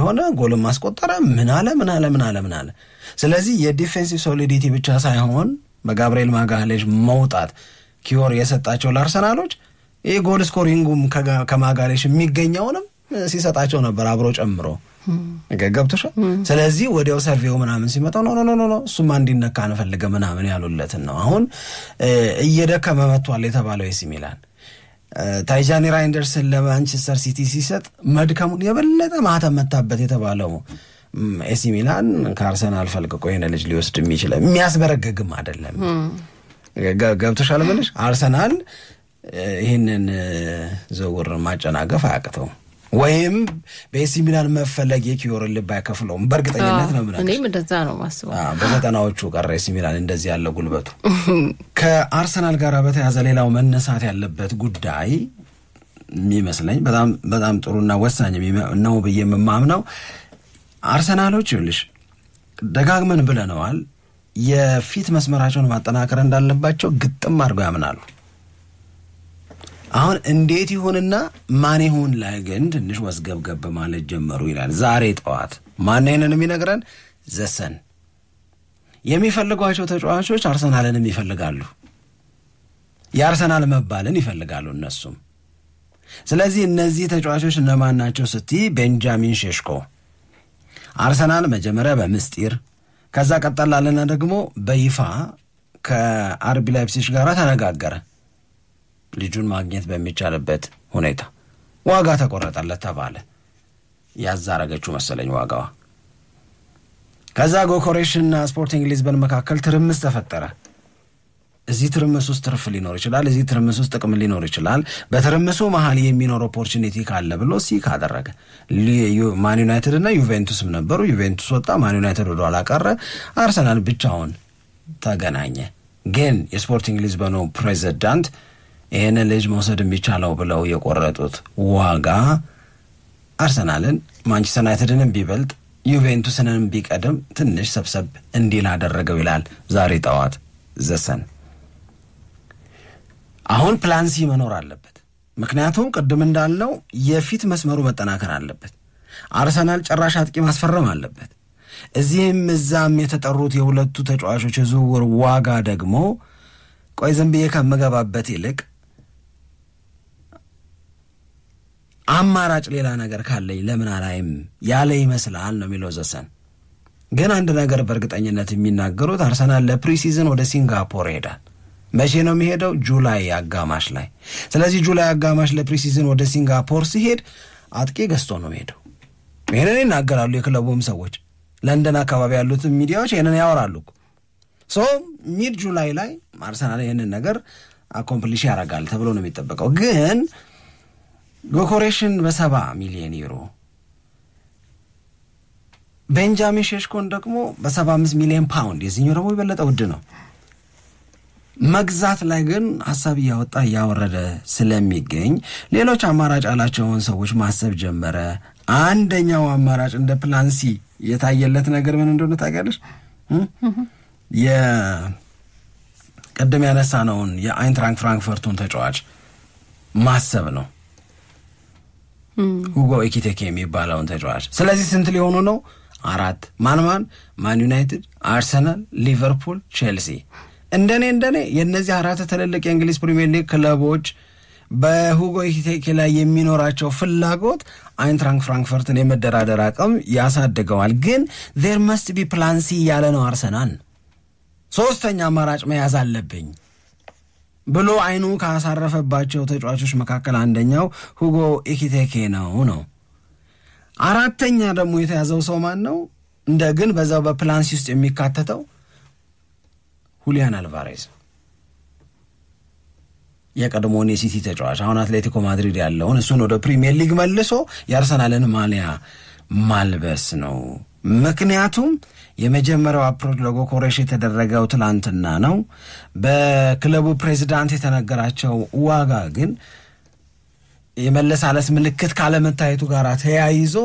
ሆነ ጎልም ማስቆጠረ ምን አለ። ስለዚህ የዲፌንሲቭ ሶሊዲቲ ብቻ ሳይሆን በጋብሪኤል ማጋሌሽ መውጣት ኩዮር የሰጣቸው ለአርሰናሎች ይሄ ጎል ስኮሪንጉም ከማጋሌሽ የሚገኘውንም ሲሰጣቸው ነበር አብሮ ጨምሮ። ገብቶሻል? ስለዚህ ወዲያው ሰርቬው ምናምን ሲመጣው ኖ እሱማ እንዲነካ አንፈልገ ምናምን ያሉለትን ነው። አሁን እየደከመ መጥቷል የተባለው ኤሲ ሚላን ታይጃኒ ራይንደርስን ለማንቸስተር ሲቲ ሲሰጥ መድከሙን የበለጠ ማህተም መታበት የተባለው ኤሲ ሚላን ከአርሰናል ፈልቅቆ የሆነ ልጅ ሊወስድ የሚችል የሚያስበረግግም አይደለም። ገብቶሻል ብለሽ አርሰናል ይህንን ዝውውር ማጨናገፍ አያቅተው ወይም በኤሲ ሚላን መፈለግ የኩዮርን ልብ አይከፍለውም። በእርግጠኝነት ነው ምናምን እኔም እንደዛ ነው ማስበው። በዘጠናዎቹ ቀረ ኤሲ ሚላን እንደዚህ ያለ ጉልበቱ። ከአርሰናል ጋር በተያዘ ሌላው መነሳት ያለበት ጉዳይ የሚመስለኝ በጣም ጥሩና ወሳኝ ነው ብዬ የምማምነው አርሰናሎች ይልሽ ደጋግመን ብለነዋል፣ የፊት መስመራቸውን ማጠናከር እንዳለባቸው ግጥም አድርገው ያምናሉ። አሁን እንዴት ይሁንና ማን ይሁን ላይ ግን ትንሽ ወስገብገብ ማለት ጀመሩ ይላል። ዛሬ ጠዋት ማን ይሄንን የሚነግረን? ዘሰን የሚፈልጓቸው ተጫዋቾች አርሰናልንም ይፈልጋሉ፣ የአርሰናል መባልን ይፈልጋሉ እነሱም። ስለዚህ እነዚህ ተጫዋቾች እነማን ናቸው ስትይ ቤንጃሚን ሼሽኮ አርሰናል መጀመሪያ በምስጢር ከዛ ቀጠላለና ደግሞ በይፋ ከአርቢ ላይፕሲጅ ጋር ተነጋገረ። ልጁን ማግኘት በሚቻልበት ሁኔታ ዋጋ ተቆረጠለት ተባለ። ያዛረገችው መሰለኝ ዋጋዋ። ከዛ ጎኮሬሽና ስፖርቲንግ ሊዝበን መካከል ትርምስ ተፈጠረ። እዚህ ትርምስ ውስጥ ትርፍ ሊኖር ይችላል፣ እዚህ ትርምስ ውስጥ ጥቅም ሊኖር ይችላል። በትርምሱ መሃል የሚኖር ኦፖርቹኒቲ ካለ ብሎ ሲክ አደረገ። ማን ዩናይትድ እና ዩቬንቱስም ነበሩ። ዩቬንቱስ ወጣ፣ ማን ዩናይትድ ወደ ኋላ ቀረ። አርሰናል ብቻውን ተገናኘ። ግን የስፖርቲንግ ሊዝበኑ ፕሬዚዳንት ይህንን ልጅ መውሰድ የሚቻለው ብለው የቆረጡት ዋጋ አርሰናልን ማንቸስተር ዩናይትድንም ቢበልጥ ዩቬንቱስንም ቢቀድም ትንሽ ሰብሰብ እንዲል አደረገው ይላል ዛሬ ጠዋት ዘሰን። አሁን ፕላን ሲ መኖር አለበት። ምክንያቱም ቅድም እንዳልነው የፊት መስመሩ መጠናከር አለበት። አርሰናል ጭራሽ አጥቂ ማስፈረም አለበት። እዚህም እዛም የተጠሩት የሁለቱ ተጫዋቾች የዝውውር ዋጋ ደግሞ ቆይ ዝም ብዬ ከምገባበት ይልቅ አማራጭ ሌላ ነገር ካለኝ ለምን አላይም ያለ ይመስላል ነው የሚለው ዘሰን። ግን አንድ ነገር በእርግጠኝነት የሚናገሩት አርሰናል ለፕሪሲዝን ወደ ሲንጋፖር ይሄዳል። መቼ ነው የሚሄደው? ጁላይ አጋማሽ ላይ። ስለዚህ ጁላይ አጋማሽ ለፕሪሲዝን ወደ ሲንጋፖር ሲሄድ አጥቂ ገዝቶ ነው የሚሄደው። ይሄንን ይናገራሉ የክለቡም ሰዎች። ለንደን አካባቢ ያሉት ሚዲያዎች ይሄንን ያወራሉ። ሶ ሚድ ጁላይ ላይ አርሰናል ይሄንን ነገር አኮምፕሊሽ ያደርጋል ተብሎ ነው የሚጠበቀው። ግን ጎኮሬሽን በ70 ሚሊዮን ዩሮ ቤንጃሚን ሼሽኮን ደግሞ በ75 ሚሊዮን ፓውንድ የዚህኛው ደግሞ የበለጠ ውድ ነው። መግዛት ላይ ግን ሀሳብ እያወጣ እያወረደ ስለሚገኝ ሌሎች አማራጭ ያላቸውን ሰዎች ማሰብ ጀመረ። አንደኛው አማራጭ እንደ ፕላን ሲ የታየለት ነገር ምን እንደሆነ ታውቂያለሽ? የቀደም ያነሳነውን የአይንትራንክ ፍራንክፈርቱን ተጫዋች ማሰብ ነው፣ ሁጎ ኤኪቴኬ የሚባለውን ተጫዋች። ስለዚህ ስንት ሊሆኑ ነው? 4 ማን ዩናይትድ፣ አርሰናል፣ ሊቨርፑል፣ ቼልሲ። እንደኔ የነዚህ 4 ትልልቅ የእንግሊዝ ፕሪሚየር ሊግ ክለቦች በሁጎ ኤኪቴኬ ላይ የሚኖራቸው ፍላጎት አይንትራንክ ፍራንክፈርትን የመደራደር አቅም ያሳድገዋል። ግን there must be plan C ያለ ነው አርሰናል። ሶስተኛ አማራጭ መያዝ አለብኝ ብሎ አይኑ ካሳረፈባቸው ተጫዋቾች መካከል አንደኛው ሁጎ ኤኪቴኬ ነው። አራተኛ ደግሞ የተያዘው ሰው ማን ነው? ግን በዛው በፕላን ሲ ውስጥ የሚካተተው ሁሊያን አልቫሬዝ፣ የቀድሞውን የሲቲ ተጫዋች አሁን አትሌቲኮ ማድሪድ ያለውን እሱን ወደ ፕሪሚየር ሊግ መልሶ የአርሰናልን ማሊያ ማልበስ ነው። ምክንያቱም የመጀመሪያው አፕሮች ለጎኮሬሽ የተደረገው ትላንትና ነው። በክለቡ ፕሬዚዳንት የተነገራቸው ዋጋ ግን የመለሳለስ ምልክት ካለመታየቱ ጋር ተያይዞ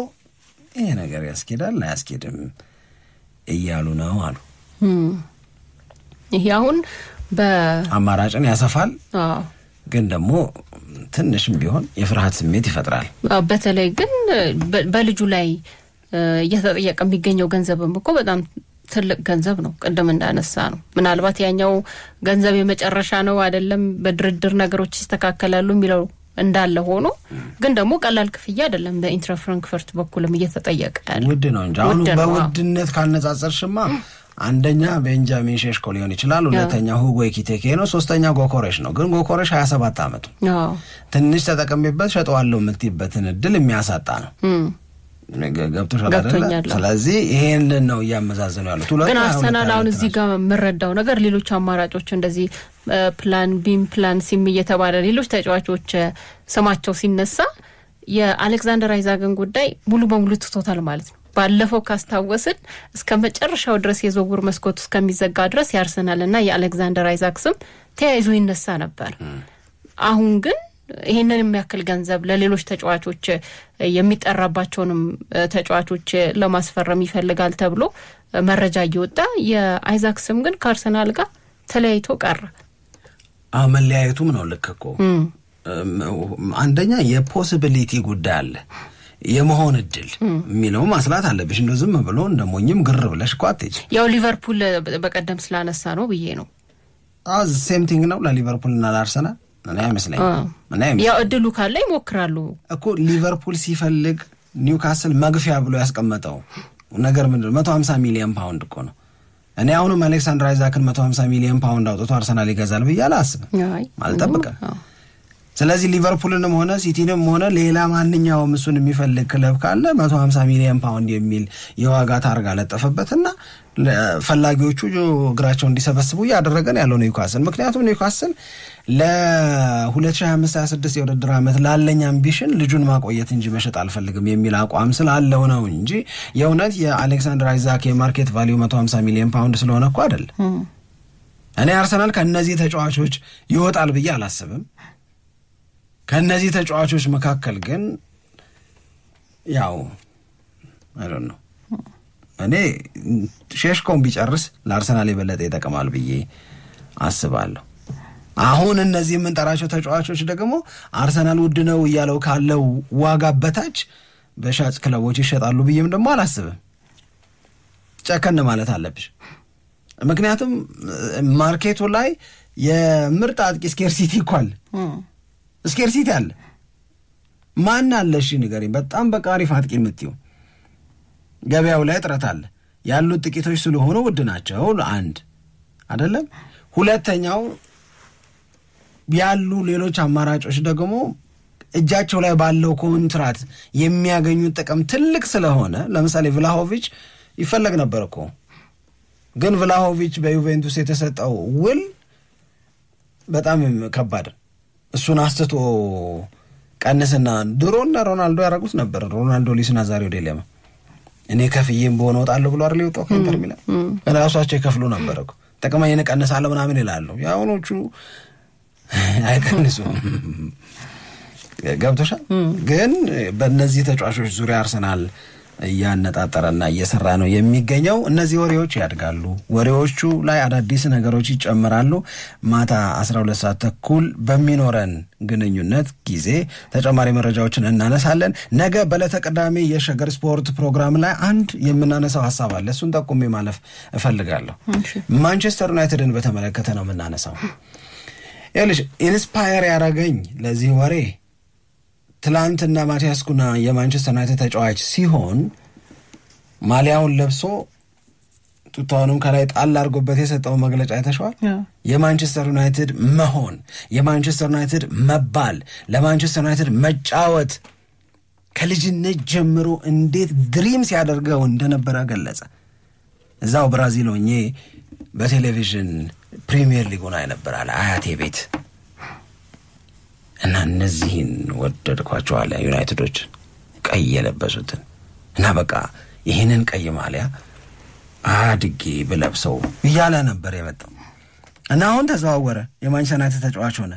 ይሄ ነገር ያስኬዳል አያስኬድም እያሉ ነው አሉ። ይሄ አሁን በአማራጭን ያሰፋል፣ ግን ደግሞ ትንሽም ቢሆን የፍርሃት ስሜት ይፈጥራል። በተለይ ግን በልጁ ላይ እየተጠየቀ የሚገኘው ገንዘብም እኮ በጣም ትልቅ ገንዘብ ነው። ቅድም እንዳነሳ ነው ምናልባት ያኛው ገንዘብ የመጨረሻ ነው አይደለም፣ በድርድር ነገሮች ይስተካከላሉ የሚለው እንዳለ ሆኖ ግን ደግሞ ቀላል ክፍያ አይደለም። በኢንትራ ፍራንክፈርት በኩልም እየተጠየቀ ያለ ውድ ነው እንጂ አሁን በውድነት ካልነጻጸርሽማ አንደኛ ቤንጃሚን ሼሽኮ ሊሆን ይችላል፣ ሁለተኛ ሁጎ ኤኪቴኬ ነው፣ ሶስተኛ ጎኮሬሽ ነው። ግን ጎኮሬሽ 27 ዓመቱ ትንሽ ተጠቀምበት ሸጠዋለሁ የምትይበትን እድል የሚያሳጣ ነው። ገብቶሻል አይደል? ስለዚህ ይሄንን ነው እያመዛዘኑ ያሉት። ግን አርሰናል አሁን እዚህ ጋር የምረዳው ነገር ሌሎች አማራጮች እንደዚህ ፕላን ቢም ፕላን ሲም እየተባለ ሌሎች ተጫዋቾች ስማቸው ሲነሳ የአሌክዛንደር አይዛክን ጉዳይ ሙሉ በሙሉ ትቶታል ማለት ነው። ባለፈው ካስታወስን እስከ መጨረሻው ድረስ የዝውውር መስኮት እስከሚዘጋ ድረስ የአርሰናልና የአሌክዛንደር አይዛክ ስም ተያይዞ ይነሳ ነበር። አሁን ግን ይሄንን የሚያክል ገንዘብ ለሌሎች ተጫዋቾች የሚጠራባቸውንም ተጫዋቾች ለማስፈረም ይፈልጋል ተብሎ መረጃ እየወጣ የአይዛክ ስም ግን ከአርሰናል ጋር ተለያይቶ ቀረ። መለያየቱም ነው ልክ እኮ። አንደኛ የፖሲቢሊቲ ጉዳይ አለ። የመሆን እድል የሚለው ማስላት አለብሽ። እንደው ዝም ብሎ እንደሞኝም ግር ብለሽ እኮ አትሄጂ። ያው ሊቨርፑል በቀደም ስላነሳ ነው ብዬ ነው። ሴም ቲንግ ነው ለሊቨርፑልና ለአርሰናል እኔ አይመስለኝም። ያው እድሉ ካለ ይሞክራሉ እኮ። ሊቨርፑል ሲፈልግ ኒውካስል መግፊያ ብሎ ያስቀመጠው ነገር ምንድነው? 150 ሚሊዮን ፓውንድ እኮ ነው። እኔ አሁንም አሌክሳንደር አይዛክን 150 ሚሊዮን ፓውንድ አውጥቶ አርሰናል ይገዛል ብዬ አላስብም፣ አልጠብቅም። ስለዚህ ሊቨርፑልንም ሆነ ሲቲንም ሆነ ሌላ ማንኛውም እሱን የሚፈልግ ክለብ ካለ 150 ሚሊዮን ፓውንድ የሚል የዋጋ ታርጋ ለጠፈበትና ፈላጊዎቹ እግራቸው እንዲሰበስቡ እያደረገን ያለው ኒውካስል። ምክንያቱም ኒውካስል ለ2025-26 የውድድር ዓመት ላለኝ አምቢሽን ልጁን ማቆየት እንጂ መሸጥ አልፈልግም የሚል አቋም ስላለው ነው እንጂ የእውነት የአሌክሳንደር አይዛክ የማርኬት ቫሊዩ 150 ሚሊዮን ፓውንድ ስለሆነ እኮ አይደል። እኔ አርሰናል ከነዚህ ተጫዋቾች ይወጣል ብዬ አላስብም። ከነዚህ ተጫዋቾች መካከል ግን ያው አይ ዶንት ኖ እኔ ሼሽኮን ቢጨርስ ለአርሰናል የበለጠ ይጠቅማል ብዬ አስባለሁ። አሁን እነዚህ የምንጠራቸው ተጫዋቾች ደግሞ አርሰናል ውድ ነው እያለው ካለው ዋጋ በታች በሻጭ ክለቦች ይሸጣሉ ብዬም ደግሞ አላስብም። ጨከን ማለት አለብሽ። ምክንያቱም ማርኬቱ ላይ የምርጥ አጥቂ ስኬርሲቲ እኮ አለ። ስኬርሲቲ አለ። ማን አለሽ ንገሪኝ። በጣም በቃ አሪፍ አጥቂ የምትይው ገበያው ላይ ጥረት አለ። ያሉት ጥቂቶች ስለሆኑ ውድ ናቸው። አንድ አይደለም። ሁለተኛው ያሉ ሌሎች አማራጮች ደግሞ እጃቸው ላይ ባለው ኮንትራት የሚያገኙት ጥቅም ትልቅ ስለሆነ ለምሳሌ ቭላሆቪች ይፈለግ ነበር እኮ፣ ግን ቭላሆቪች በዩቬንቱስ የተሰጠው ውል በጣም ከባድ። እሱን አስተቶ ቀንስና ድሮና ሮናልዶ ያደረጉት ነበር። ሮናልዶ ሊስና ዛሬው ዴሌማ እኔ ከፍዬም በሆነ ወጣለሁ ብሎ አይደል ይወጣው ኢንተር ሚላን ራሳቸው ይከፍሉ ነበር እኮ ተቀማኝ ነቀነሳለሁ ምናምን ይላሉ። ያውኖቹ አይቀንሱም። ገብቶሻል። ግን በእነዚህ ተጫዋቾች ዙሪያ አርሰናል እያነጣጠረና እየሰራ ነው የሚገኘው። እነዚህ ወሬዎች ያድጋሉ። ወሬዎቹ ላይ አዳዲስ ነገሮች ይጨምራሉ። ማታ 12 ሰዓት ተኩል በሚኖረን ግንኙነት ጊዜ ተጨማሪ መረጃዎችን እናነሳለን። ነገ በዕለተ ቅዳሜ የሸገር ስፖርት ፕሮግራም ላይ አንድ የምናነሳው ሀሳብ አለ። እሱን ጠቁሜ ማለፍ እፈልጋለሁ። ማንቸስተር ዩናይትድን በተመለከተ ነው የምናነሳው። ይኸውልሽ ኢንስፓየር ያደረገኝ ለዚህ ወሬ ትላንትና ማቲያስ ኩና የማንቸስተር ዩናይትድ ተጫዋች ሲሆን ማሊያውን ለብሶ ቱታውንም ከላይ ጣል አድርጎበት የሰጠው መግለጫ አይተሽዋል። የማንቸስተር ዩናይትድ መሆን፣ የማንቸስተር ዩናይትድ መባል፣ ለማንቸስተር ዩናይትድ መጫወት ከልጅነት ጀምሮ እንዴት ድሪም ሲያደርገው እንደነበረ ገለጸ። እዛው ብራዚል ሆኜ በቴሌቪዥን ፕሪሚየር ሊጉን አይነበራል አያቴ ቤት እና እነዚህን ወደድኳቸዋል ዩናይትዶች ቀይ የለበሱትን እና በቃ ይህንን ቀይ ማሊያ አድጌ ብለብሰው እያለ ነበር የመጣው እና አሁን ተዘዋወረ የማንቸስተር ዩናይትድ ተጫዋች ሆነ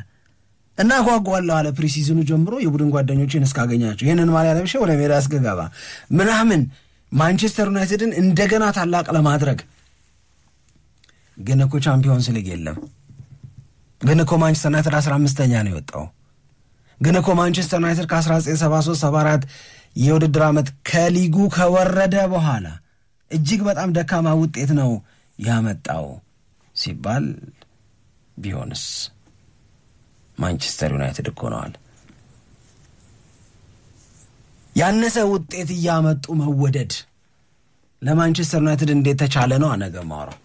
እና ጓጓለሁ አለ። ፕሪሲዝኑ ጀምሮ የቡድን ጓደኞችን እስካገኛቸው ይህንን ማሊያ ለብሼ ወደ ሜዳ አስገባ ምናምን ማንቸስተር ዩናይትድን እንደገና ታላቅ ለማድረግ። ግን እኮ ቻምፒዮንስ ሊግ የለም። ግን እኮ ማንቸስተር ዩናይትድ 15ኛ ነው የወጣው። ግን እኮ ማንቸስተር ዩናይትድ ከ1973-74 የውድድር ዓመት ከሊጉ ከወረደ በኋላ እጅግ በጣም ደካማ ውጤት ነው ያመጣው ሲባል ቢሆንስ ማንቸስተር ዩናይትድ እኮ ነዋል። ያነሰ ውጤት እያመጡ መወደድ ለማንቸስተር ዩናይትድ እንዴት ተቻለ ነው አነገ ማውራው።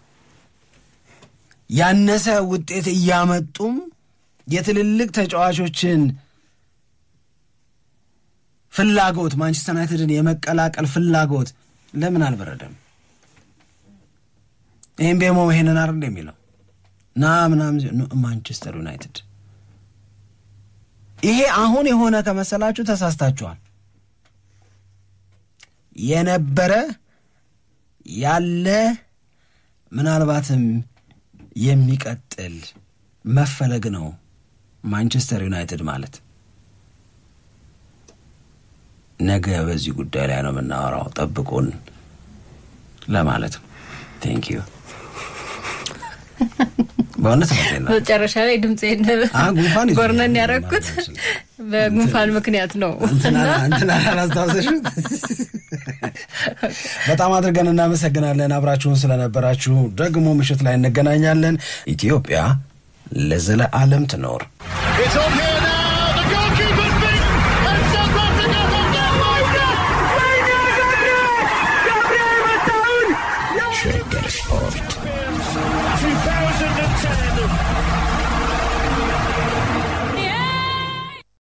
ያነሰ ውጤት እያመጡም የትልልቅ ተጫዋቾችን ፍላጎት ማንቸስተር ዩናይትድን የመቀላቀል ፍላጎት ለምን አልበረደም? ይሄን ቤሞ ይሄንን አር እንደሚለው ምናምን ማንቸስተር ዩናይትድ ይሄ አሁን የሆነ ከመሰላችሁ ተሳስታችኋል። የነበረ ያለ ምናልባትም የሚቀጥል መፈለግ ነው ማንቸስተር ዩናይትድ ማለት። ነገ በዚህ ጉዳይ ላይ ነው የምናወራው፣ ጠብቁን ለማለት ነው። ቴንክ ዩ በእውነት ነው መጨረሻ ላይ ድምጼን ጎርነን ያረኩት በጉንፋን ምክንያት ነው እንትና አላስታውሰሽ በጣም አድርገን እናመሰግናለን አብራችሁን ስለነበራችሁ ደግሞ ምሽት ላይ እንገናኛለን ኢትዮጵያ ለዘለዓለም ትኖር